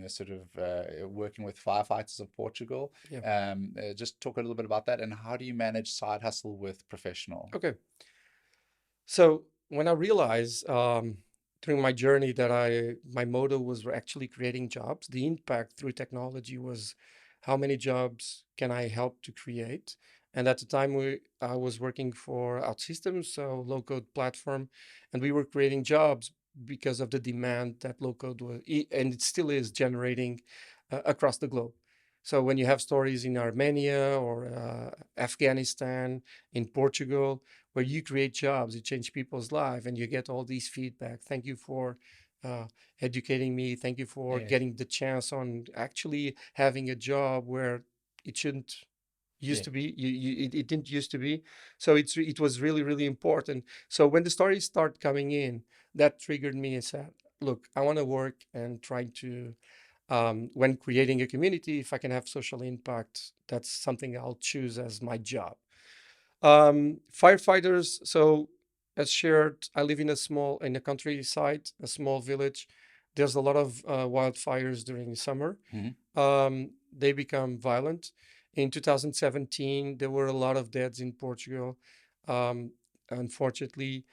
S1: Sort of working with firefighters of Portugal.
S2: Yeah.
S1: Just talk a little bit about that, and how do you manage side hustle with professional?
S2: Okay. So when I realized during my journey that my motto was actually creating jobs, the impact through technology was how many jobs can I help to create? And at the time I was working for OutSystems, so low code platform, and we were creating jobs because of the demand that low code was, and it still is generating across the globe. So when you have stories in Armenia or Afghanistan, in Portugal, where you create jobs, you change people's lives, and you get all these feedback. Thank you for educating me. Thank you for
S1: Yes.
S2: getting the chance on actually having a job where it shouldn't used
S1: Yeah.
S2: to be. It didn't used to be. So it was really, really important. So when the stories start coming in, that triggered me and said, look, I want to work and try to, when creating a community, if I can have social impact, that's something I'll choose as my job. Firefighters. So as shared, I live in a countryside, a small village. There's a lot of wildfires during the summer. They become violent. In 2017, there were a lot of deaths in Portugal. Um, Unfortunately,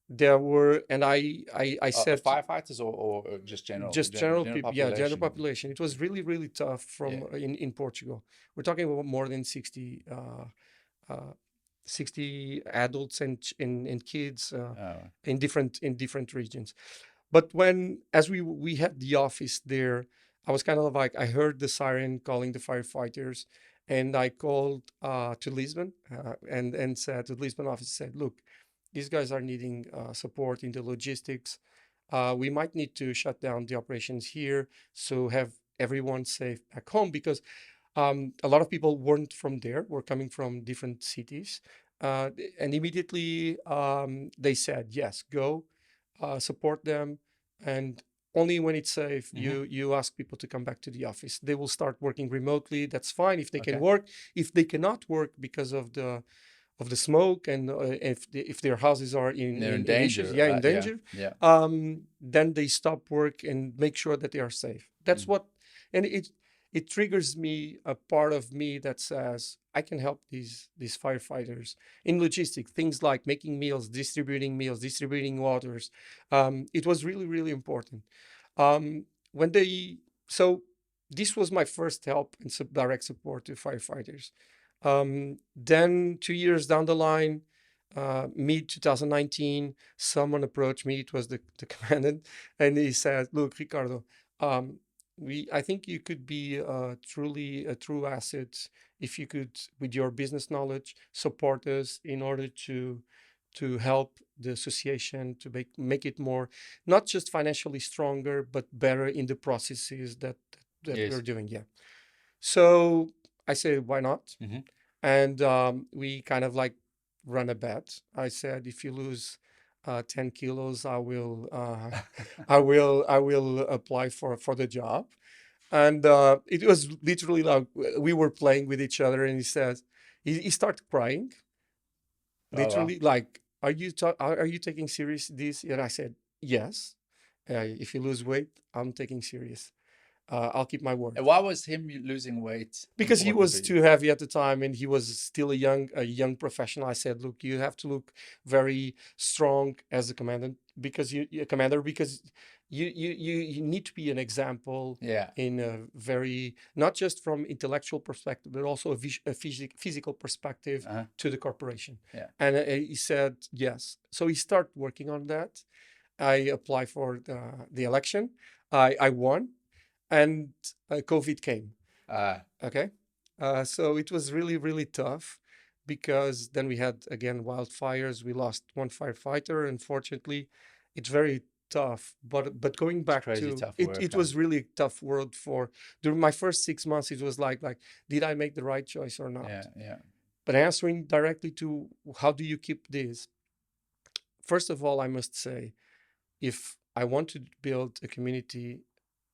S2: there were, and I said
S1: Firefighters or just
S2: just general people, yeah, general
S1: population?
S2: population. It was really, really tough
S1: Yeah.
S2: in Portugal. We're talking about more than 60 uh, 60 adults and kids
S1: Oh,
S2: in different regions. But when as we had the office there, I was kind of like I heard the siren calling the firefighters, and I called to Lisbon and said to the Lisbon office, said, look, these guys are needing support in the logistics. We might need to shut down the operations here, so have everyone safe back home, because a lot of people weren't from there, were coming from different cities. And immediately they said, yes, go support them. And only when it's safe, you ask people to come back to the office. They will start working remotely. That's fine if they can
S1: okay.
S2: work. If they cannot work because of the smoke, and if their houses are
S1: They're in
S2: in issues,
S1: danger.
S2: yeah, in danger,
S1: Yeah.
S2: then they stop work and make sure that they are safe. That's what, and it triggers me, a part of me that says I can help these firefighters in logistics, things like making meals, distributing waters. It was really, really important. When they so this was my first help and direct support to firefighters. Then 2 years down the line, mid 2019, someone approached me. It was the commandant, and he said, "Look, Ricardo, I think you could be truly a true asset if you could, with your business knowledge, support us in order to help the association to make it more, not just financially stronger, but better in the processes that
S1: Yes.
S2: we're doing." Yeah. So I said, why not?
S1: Mhm.
S2: And we kind of like run a bet. I said, if you lose 10 kilos, I will apply for the job. And it was literally like we were playing with each other, and he says, he started crying,
S1: Oh, wow.
S2: literally like, are you taking serious this? And I said, yes. If you lose weight, I'm taking serious. I'll keep my word.
S1: And why was him losing weight
S2: Because he
S1: important for
S2: was
S1: you?
S2: too heavy at the time, and he was still a young professional. I said, look, you have to look very strong as a commandant, because you're a commander, because you need to be an example
S1: Yeah.
S2: in a very, not just from intellectual perspective, but also a physical perspective
S1: Uh-huh.
S2: to the corporation.
S1: Yeah.
S2: And he said yes. So he started working on that. I applied for the election. I won, and COVID came.
S1: Uh,
S2: Okay. So it was really, really tough, because then we had again wildfires. We lost one firefighter, unfortunately. It's very tough. But going
S1: it's
S2: back
S1: crazy
S2: to
S1: tough
S2: it,
S1: work.
S2: it was really a tough world for during my first 6 months. It was like, did I make the right choice or not?
S1: Yeah. Yeah.
S2: But answering directly to how do you keep this? First of all, I must say, if I want to build a community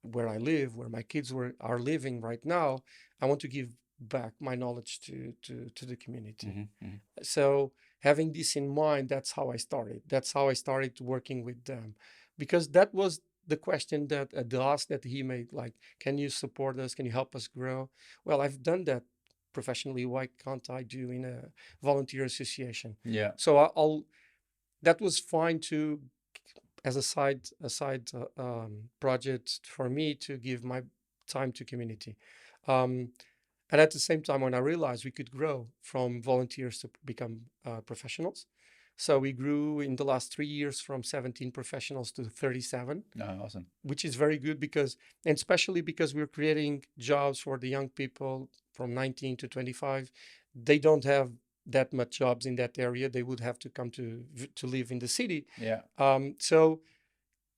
S2: where I live, where my kids are living right now, I want to give back my knowledge to the community.
S1: Mhm.
S2: So having this in mind, that's how I started. That's how I started working with them, because that was the question that the ask that he made, like, can you support us? Can you help us grow? Well, I've done that professionally. Why can't I do in a volunteer association?
S1: Yeah.
S2: So I'll that was fine to, as a side project for me, to give my time to community. Um, and at the same time, when I realized we could grow from volunteers to become professionals, so we grew in the last 3 years from 17 professionals to 37,
S1: No, awesome.
S2: which is very good, because, and especially because we're creating jobs for the young people from 19 to 25. They don't have that much jobs in that area. They would have to come to live in the city.
S1: Yeah.
S2: So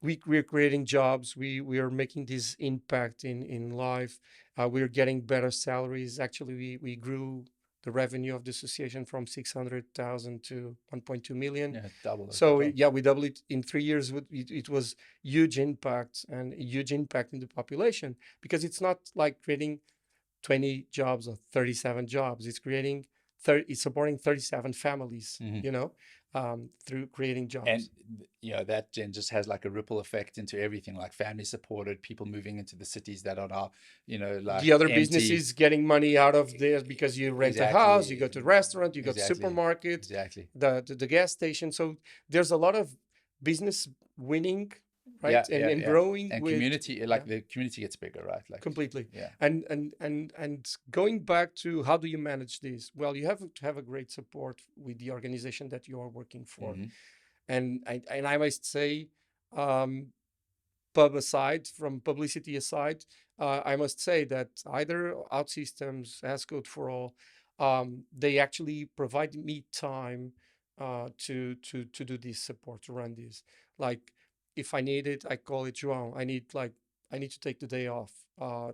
S2: we're creating jobs. We are making this impact in life, We're getting better salaries. Actually, we grew the revenue of the association from 600,000 to 1.2 million.
S1: Yeah, double it.
S2: So yeah, we doubled it in 3 years. It was huge impact and a huge impact in the population, because it's not like creating 20 jobs or 37 jobs. It's creating it's supporting 37 families, through creating jobs.
S1: And that then just has like a ripple effect into everything, like family supported, people moving into the cities that are now, like
S2: the other
S1: empty.
S2: businesses getting money out of there, because you rent a house, you go to a restaurant, you go to supermarket, the gas station. So there's a lot of business winning, right? And growing,
S1: and community, like the community gets bigger, right? Like
S2: completely.
S1: Yeah.
S2: And going back to how do you manage this? Well, you have to have a great support with the organization that you are working for. And I must say, from publicity aside, I must say that either OutSystems, As Code for All, they actually provide me time to do this support, to run this. Like, if I need it, I call it, João, I need to take the day off.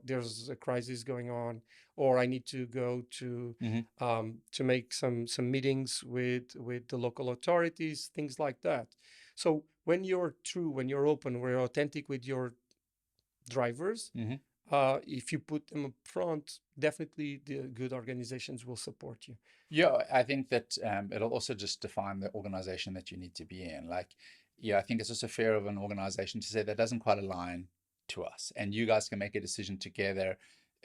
S2: There's a crisis going on, or I need to go to make some meetings with the local authorities, things like that. So when you're true, when you're open, when you're authentic with your drivers, if you put them up front, definitely the good organizations will support you.
S1: Yeah, I think that it'll also just define the organization that you need to be in. Like, I think it's also fair of an organization to say that doesn't quite align to us, and you guys can make a decision together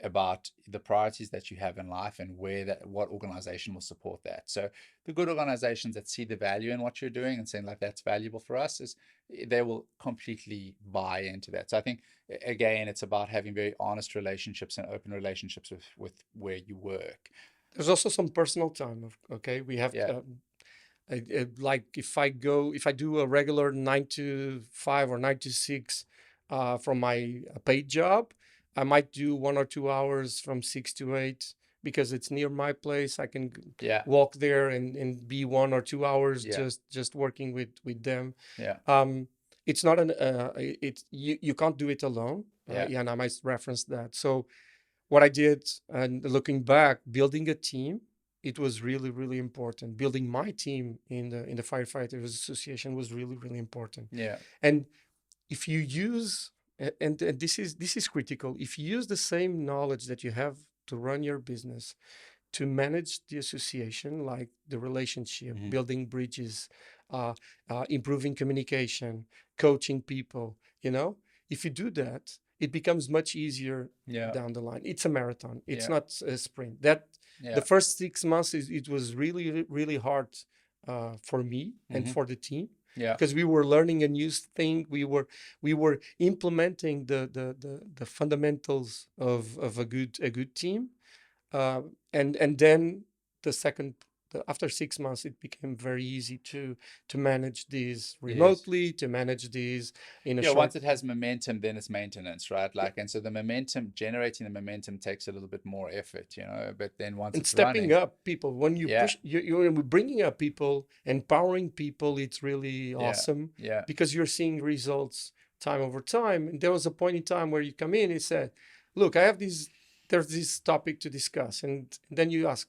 S1: about the priorities that you have in life and what organization will support that. So the good organizations that see the value in what you're doing and saying like that's valuable for us, is they will completely buy into that. So I think, again, it's about having very honest relationships and open relationships with where you work.
S2: There's also some personal time. Okay, we have like if I do a regular 9 to 5 or 9 to 6 from my paid job, I might do 1 or 2 hours from 6 to 8, because it's near my place. I can walk there and be 1 or 2 hours just working with them. It's not you can't do it alone. And I might reference that. So what I did, and looking back, building a team, it was really, really important. Building my team in the Firefighters Association was really, really important. And if you use, and this is critical, if you use the same knowledge that you have to run your business to manage the association, like the relationship, building bridges, improving communication, coaching people, if you do that, it becomes much easier down the line. It's a marathon. It's not a sprint. The first 6 months, it was really, really hard for me and for the team. Because we were learning a new thing. We were implementing the fundamentals of a good team. And then after 6 months, it became very easy to manage these remotely, to manage these in a short...
S1: Once it has momentum, then it's maintenance, right? Like, and so generating the momentum takes a little bit more effort, but then once it's
S2: stepping up people, when you push, you're bringing up people, empowering people, it's really awesome, because you're seeing results time over time. And there was a point in time where you come in and said, look, there's this topic to discuss. And then you ask,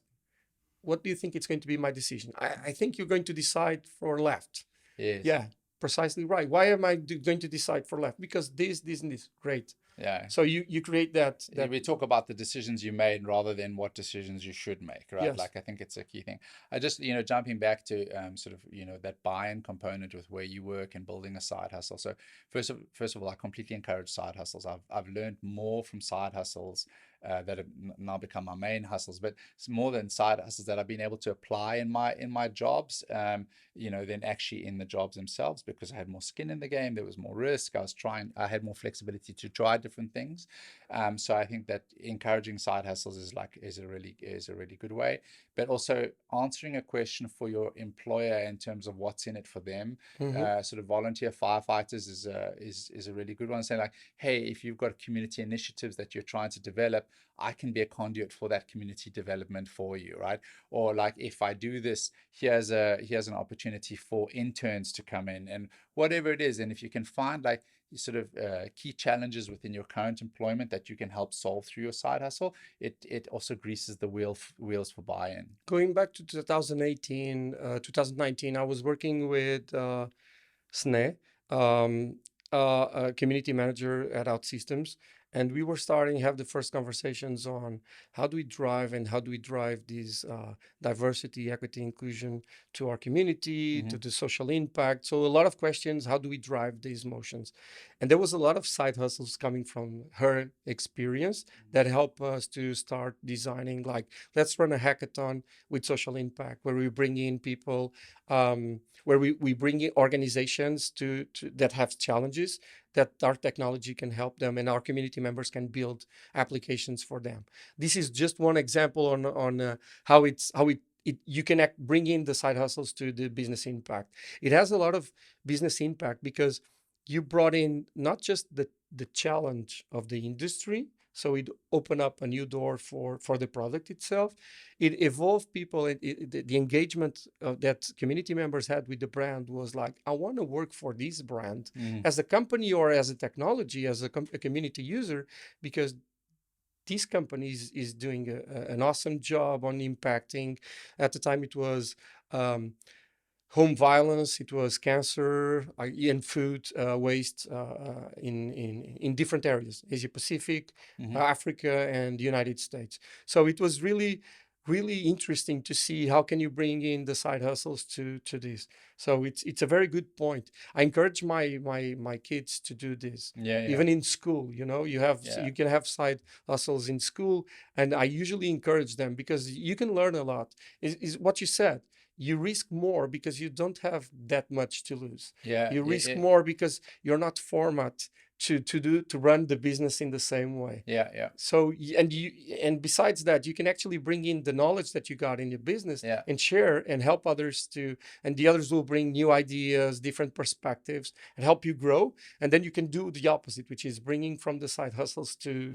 S2: what do you think it's going to be my decision? I think you're going to decide for left.
S1: Yes.
S2: Yeah, precisely right. Why am I going to decide for left? Because this, and this. Great.
S1: Yeah.
S2: So you create that.
S1: We talk about the decisions you made rather than what decisions you should make, right?
S2: Yes.
S1: Like, I think it's a key thing. I just, jumping back to sort of, that buy-in component with where you work and building a side hustle. So first of all, I completely encourage side hustles. I've learned more from side hustles that have now become my main hustles, but it's more than side hustles that I've been able to apply in my jobs, than actually in the jobs themselves, because I had more skin in the game. There was more risk. I had more flexibility to try different things. So I think that encouraging side hustles is a really good way, but also answering a question for your employer in terms of what's in it for them. Sort of volunteer firefighters is a really good one. Saying like, hey, if you've got community initiatives that you're trying to develop, I can be a conduit for that community development for you, right? Or like, if I do this, here's an opportunity for interns to come in, and whatever it is. And if you can find like sort of key challenges within your current employment that you can help solve through your side hustle, it also greases the wheels for buy-in.
S2: Going back to 2018, 2019, I was working with SNE, a community manager at OutSystems, and we were starting to have the first conversations on how do we drive these diversity, equity, inclusion to our community, to the social impact. So a lot of questions, how do we drive these motions? And there was a lot of side hustles coming from her experience that helped us to start designing, like, let's run a hackathon with social impact, where we bring in people, where we bring in organizations to that have challenges that our technology can help them, and our community members can build applications for them. This is just one example on how you can bring in the side hustles to the business impact. It has a lot of business impact because you brought in not just the challenge of the industry, so it opened up a new door for the product itself. It evolved people. The engagement that community members had with the brand was like, I want to work for this brand as a company or as a technology, as a community user, because this company is doing an awesome job on impacting. At the time, it was home violence, it was cancer, and food waste in different areas, Asia Pacific, Africa, and the United States. So it was really, really interesting to see how can you bring in the side hustles to this. So it's a very good point. I encourage my kids to do this. Even in school, you can have side hustles in school, and I usually encourage them because you can learn a lot. Is what you said. You risk more because you don't have that much to lose. You risk more because you're not formatted to run the business in the same way. So and besides that, you can actually bring in the knowledge that you got in your business and share and help others and the others will bring new ideas, different perspectives, and help you grow. And then you can do the opposite, which is bringing from the side hustles to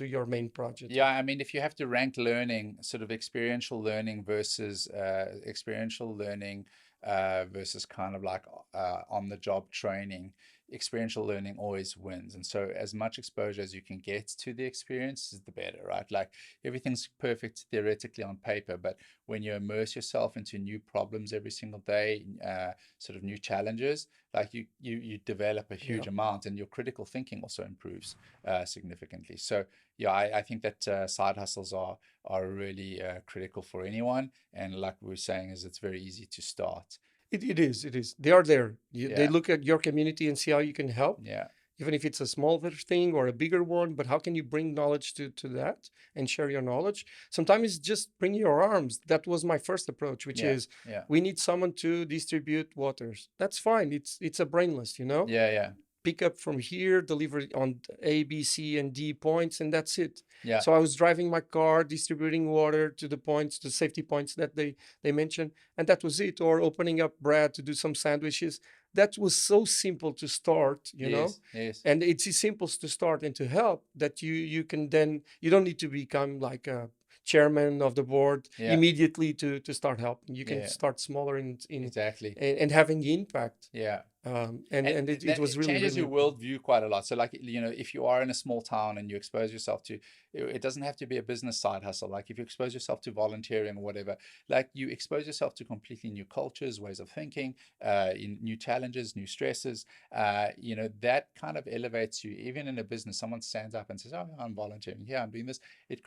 S2: your main project.
S1: I mean, if you have to rank learning, sort of experiential learning versus kind of like on the job training, experiential learning always wins. And so as much exposure as you can get to the experience is the better, right? Like, everything's perfect theoretically on paper, but when you immerse yourself into new problems every single day, sort of new challenges, like you develop a huge amount, and your critical thinking also improves significantly. So I think that side hustles are really critical for anyone, and like we were saying, is it's very easy to start.
S2: It is. They are there. They look at your community and see how you can help. Even if it's a smaller thing or a bigger one, but how can you bring knowledge to that and share your knowledge? Sometimes it's just bring your arms. That was my first approach, which is we need someone to distribute waters. That's fine. It's a brainless, pick up from here, deliver on A, B, C, and D points, and that's it. So I was driving my car, distributing water to the points, the safety points that they mentioned, and that was it. Or opening up bread to do some sandwiches. That was so simple to start, and it's simple to start and to help that you can then, you don't need to become like a chairman of the board immediately to start helping. You can start smaller and having impact. And it was really
S1: changes your worldview quite a lot. So like, if you are in a small town and you expose yourself to, it doesn't have to be a business side hustle. Like, if you expose yourself to volunteering or whatever, like, you expose yourself to completely new cultures, ways of thinking, in new challenges, new stresses, that kind of elevates you. Even in a business, someone stands up and says, oh, I'm volunteering here, I'm doing this. It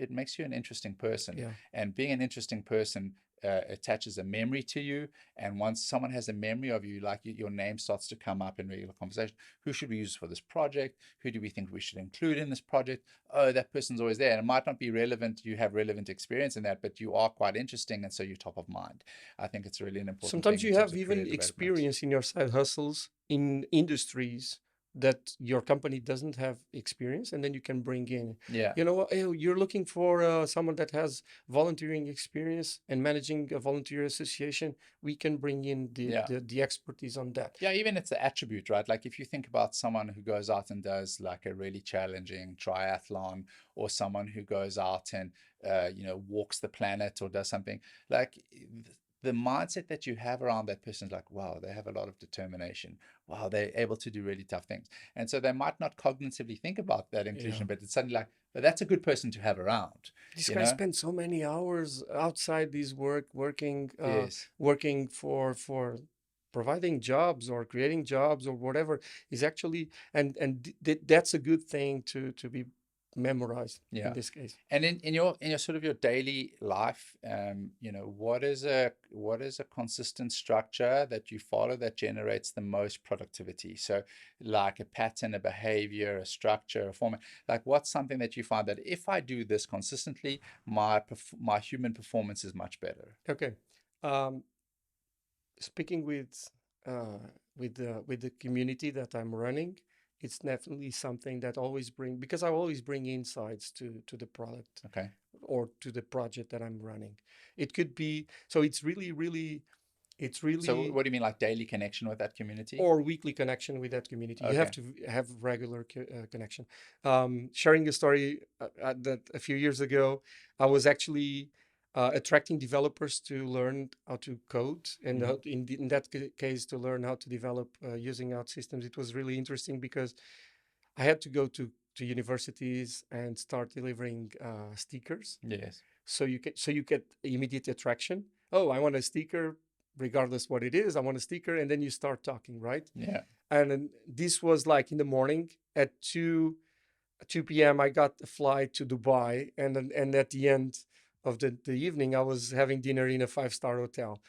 S1: makes you an interesting person. And being an interesting person attaches a memory to you, and once someone has a memory of you, like, your name starts to come up in regular conversation. Who should we use for this project? Who do we think we should include in this project? Oh, that person's always there. And it might not be relevant, you have relevant experience in that, but you are quite interesting, and so you're top of mind. I think it's really an important
S2: Sometimes
S1: thing
S2: you have even experience in your side hustles in industries that your company doesn't have experience, and then you can bring in,
S1: Yeah.
S2: you know, hey, you're looking for someone that has volunteering experience and managing a volunteer association. We can bring in
S1: Yeah.
S2: the expertise on that.
S1: Yeah, even it's the attribute, right? Like if you think about someone who goes out and does like a really challenging triathlon, or someone who goes out and walks the planet or does something, like the mindset that you have around that person is like, wow, they have a lot of determination. Wow, they're able to do really tough things. And so they might not cognitively think about that inclusion,
S2: Yeah.
S1: but it's suddenly like, but that's a good person to have around,
S2: These
S1: you
S2: guys
S1: know?
S2: spend so many hours outside this working
S1: Yes.
S2: working for providing jobs or creating jobs or whatever is actually, that's a good thing to be memorized in
S1: Yeah.
S2: this case.
S1: And in your sort of your daily life, what is a consistent structure that you follow that generates the most productivity? So like a pattern, a behavior, a structure, a format. Like what's something that you find that if I do this consistently, my human performance is much better?
S2: Okay. Um, Speaking with the community that I'm running, it's definitely something that always because I always bring insights to the product
S1: Okay.
S2: or to the project that I'm running. It could be, so it's
S1: So
S2: really
S1: what do you mean, like daily connection with that community?
S2: or weekly connection with that community. You have
S1: Okay.
S2: to have regular connection. Sharing a story that a few years ago, I was actually attracting developers to learn how to code, and in that case, to learn how to develop using OutSystems. It was really interesting because I had to go to universities and start delivering stickers.
S1: Yes.
S2: So you get immediate attraction. Oh, I want a sticker, regardless what it is. I want a sticker, and then you start talking, right?
S1: Yeah.
S2: And then this was like in the morning at 2 p.m. I got a flight to Dubai, and at the end of the evening, I was having dinner in a 5-star hotel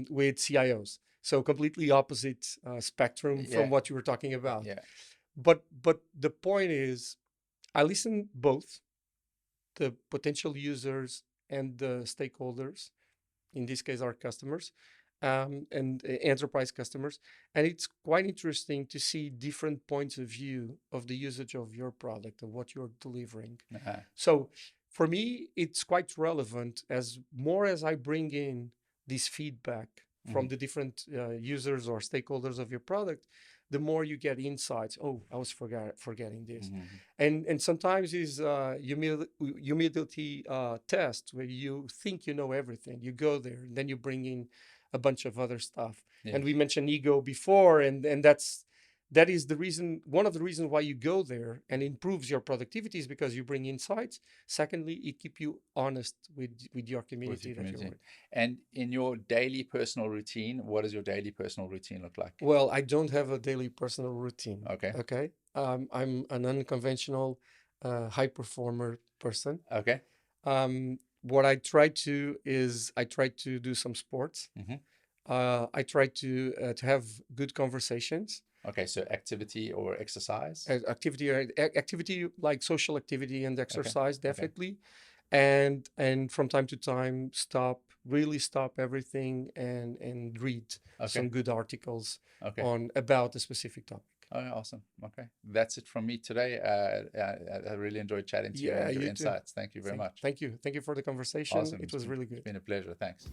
S2: with CIOs. So completely opposite spectrum from
S1: Yeah.
S2: what you were talking about.
S1: Yeah.
S2: But the point is, I listen both the potential users and the stakeholders, in this case our customers, and enterprise customers, and it's quite interesting to see different points of view of the usage of your product and what you're delivering.
S1: Uh-huh.
S2: So for me, it's quite relevant as more as I bring in this feedback from the different users or stakeholders of your product, the more you get insights. Oh, I was forgetting this, and sometimes is humility test where you think you know everything. You go there, and then you bring in a bunch of other stuff.
S1: Yes.
S2: And we mentioned ego before, and that is the reason, one of the reasons why you go there and improves your productivity is because you bring insights. Secondly, it keeps you honest with your community that you're with.
S1: And in your daily personal routine, what does your daily personal routine look like?
S2: Well, I don't have a daily personal routine.
S1: Okay.
S2: Okay. I'm an unconventional high performer person.
S1: Okay.
S2: What I try to do some sports. I try to have good conversations.
S1: Okay, so activity or exercise?
S2: Activity like social activity and exercise,
S1: Okay.
S2: definitely. And from time to time, really stop everything and read some good articles on about a specific topic.
S1: Oh, awesome. Okay. That's it from me today. I really enjoyed chatting to you and your insights. Thank you very much.
S2: Thank you. Thank you for the conversation.
S1: Awesome.
S2: It was really good.
S1: It's been a pleasure. Thanks.